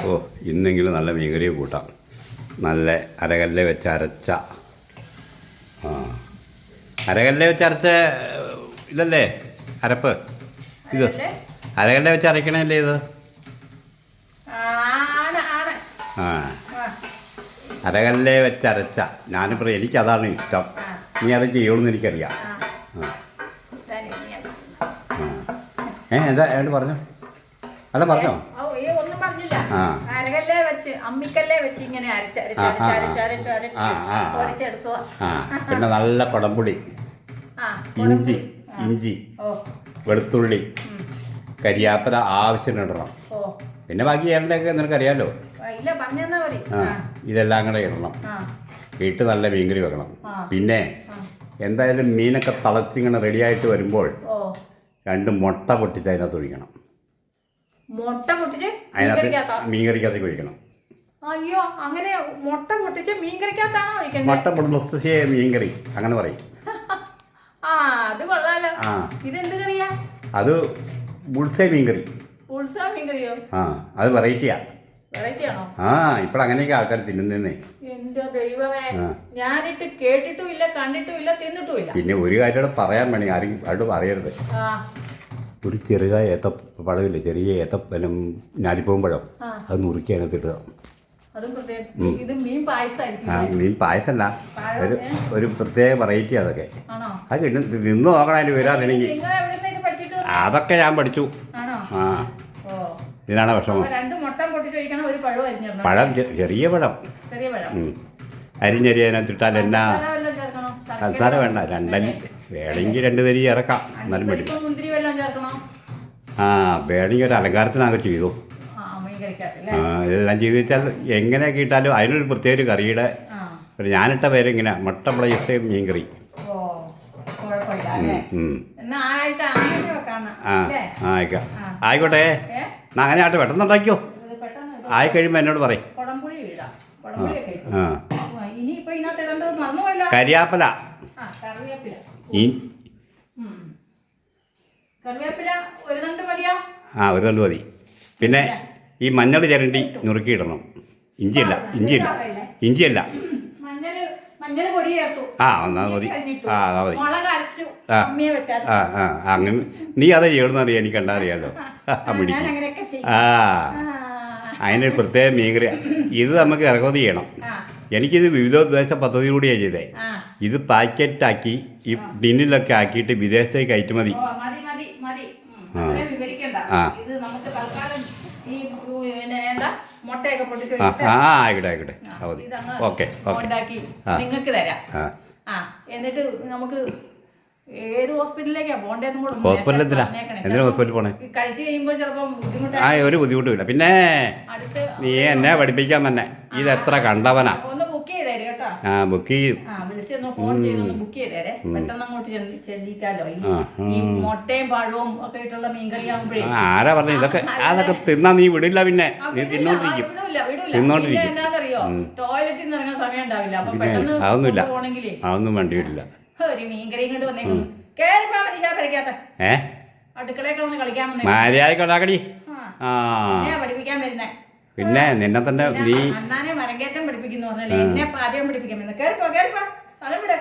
ഓ ഇന്നെങ്കിലും നല്ല മീൻകറി കൂട്ടാം. നല്ല അരകല്ല് വെച്ച് അരച്ച അരകല്ല് വെച്ച് അരച്ച ഇതല്ലേ അരപ്പ്? ഇത് അരകല്ല് വെച്ച് അരക്കണല്ലേ ഇത്? അരകല്ല് വെച്ച് അരച്ച ഞാനിപ്പോൾ എനിക്കതാണ് ഇഷ്ടം. നീ അത് ചെയ്യണമെന്ന് എനിക്കറിയാം. എന്താ ഏണ്ട് പറഞ്ഞു? അല്ല പറഞ്ഞോ? പിന്നെ നല്ല കുടംപുളി, ഇഞ്ചി, വെളുത്തുള്ളി, കരിയാപ്പില ആവശ്യത്തിന് ഇടണം. പിന്നെ ബാക്കി ഏണ്ടൊക്കെ നിനക്കറിയാലോ. ഇതെല്ലാം കൂടെ ഇടണം. ഇട്ട് നല്ല മീൻകറി വെക്കണം. പിന്നെ എന്തായാലും മീനൊക്കെ തിളച്ചിങ്ങനെ റെഡിയായിട്ട് വരുമ്പോൾ 2 മുട്ട പൊട്ടിച്ച് അതിനകത്ത് ഒഴിക്കണം. അതിനകത്ത് മീൻകറിക്കകത്തേക്ക് ഒഴിക്കണം. അയ്യോ, അങ്ങനെ മുട്ട പൊട്ടിച്ച് മീൻകറിക്കകത്താണോ ഒഴിക്കുന്നത്? മുട്ട പൊട്ടിച്ച് മീൻകറി അങ്ങനെ പറയും. അത് കൊള്ളാലോ. ഇതെന്ത് കറിയാ? അത് ബുൾസൈ മീൻകറി. മീൻകറിയോ? അത് വെറൈറ്റിയാ. വെറൈറ്റിയാണോ? ഇപ്പോഴങ്ങനെയൊക്കെ ആൾക്കാർ തിന്നുന്നേ. എന്റെ ദൈവമേ, ഞാനിട്ട് കേട്ടിട്ടും ഇല്ല, കണ്ടിട്ടും ഇല്ല, തിന്നിട്ടും ഇല്ല. പിന്നെ ഒരു കാര്യം പറയാൻ വേണ്ടി ആരും അവിടെ പറയരുത്. ഒരു ചെറുക പഴമില്ല, ചെറിയ ഏത്തപ്പഴം ഞാലിപ്പൂവൻ പഴം, അത് നുറുക്കി അതിനകത്ത് ഇടുക. മീൻ പായസമല്ല, ഒരു പ്രത്യേക വെറൈറ്റി അതൊക്കെ. അത് നിന്ന് നോക്കണം അതിന് വരാറില്ലെങ്കിൽ. അതൊക്കെ ഞാൻ പഠിച്ചു. ഇതിനാണ് വിഷമം. പഴം ചെറിയ പഴം അരിഞ്ഞരി അതിനകത്തിട്ടാൽ എന്നാ പഞ്ചസാര വേണ്ട. വേണമെങ്കിൽ 2 തരി ഇറക്കാം, എന്നാലും പഠിക്കും. വേണമെങ്കിൽ ഒരു അലങ്കാരത്തിനൊക്കെ ചെയ്തു. ഇതെല്ലാം ചെയ്ത് വെച്ചാൽ എങ്ങനെയൊക്കെ ഇട്ടാലും അതിനൊരു പ്രത്യേക കറിയുടെ ഞാനിട്ട പേര് ഇങ്ങനെ മുട്ട പ്ലേസ് മീൻകറി. ആയിക്കോട്ടെ, അങ്ങനെ ആട്ടെ, പെട്ടെന്ന് ഉണ്ടാക്കിയോ. ആയിക്കഴിയുമ്പോൾ എന്നോട് പറയും. കരിയാപ്പല, ഒരു തണ്ട് മതി. പിന്നെ ഈ മഞ്ഞൾ ചിരണ്ടി നുറുക്കിയിടണം. ഇഞ്ചിയല്ല ഒന്നാ മതി. അങ്ങനെ നീ അതേ ചെയ്യണമെന്നറിയാം, എനിക്ക് കണ്ടറിയാലോ. അതിനൊരു പ്രത്യേക മീൻകറി. ഇത് നമുക്ക് ഇറക്കുമതി ചെയ്യണം. എനിക്കിത് വിവിധോദ്ദേശ പദ്ധതി കൂടിയാണ് ചെയ്തേ. ഇത് പാക്കറ്റാക്കി ഈ ടിന്നിലൊക്കെ ആക്കിയിട്ട് വിദേശത്തേക്ക് കയറ്റുമതി. ആയിക്കോട്ടെ. ഓക്കെ, നിങ്ങൾക്ക് തരാം. എന്നിട്ട് നമുക്ക് ഏത് ഹോസ്പിറ്റലിലേക്കാ പോകേണ്ടതെന്നും കൂടെ. ഹോസ്പിറ്റലെത്തില്ല. എന്തിനാ ഹോസ്പിറ്റലിൽ പോണേ? കഴിച്ച് കഴിയുമ്പോൾ ചിലപ്പോൾ ബുദ്ധിമുട്ടാണ്. ഒരു ബുദ്ധിമുട്ടുമില്ല. പിന്നെ നീ എന്നെ പഠിപ്പിക്കാൻ തന്നെ ഇത് എത്ര കണ്ടവനാ. ബുക്ക് ചെയ്തേര് കേട്ടോ. ബുക്ക് ചെയ്യും. വിളിച്ചൊന്ന് ഫോൺ ചെയ്തൊന്ന് ബുക്ക് ചെയ്തേരെ. പെട്ടെന്ന് അങ്ങോട്ട് ചെല്ലിക്കാലോ. ഈ മുട്ടയും പഴവും ഒക്കെ ഇട്ടുള്ള മീൻകറി ആകുമ്പോഴേ. ആരാ പറഞ്ഞു അതൊക്കെ തിന്നാ നീ വിടില്ല. പിന്നെ നീ തിന്നോണ്ടിരിക്കും. എന്നാന്നറിയോ, ടോയ്ലറ്റിൽ നിന്ന് ഇറങ്ങാൻ സമയം ഉണ്ടാവില്ല. അപ്പൊ പെട്ടെന്ന് പോകണമെങ്കിലേ അതൊന്നും വേണ്ടി വരില്ല. ഒരു മീൻകറി ഇങ്ങോട്ട് വന്നേക്കുന്നു. അടുക്കളയൊക്കെ വന്ന് കളിക്കാൻ മര്യാദക്കടി പഠിപ്പിക്കാൻ വരുന്നേ. പിന്നെ നിന്നെ തന്നെ നീ അണ്ണാനെ മരങ്കേറ്റം പഠിപ്പിക്കുന്നു പറഞ്ഞല്ലേ, എന്നെ പാചകം പഠിപ്പിക്കാൻ വരുന്നത്. കേറിപ്പോ സ്ഥലം വിടെ.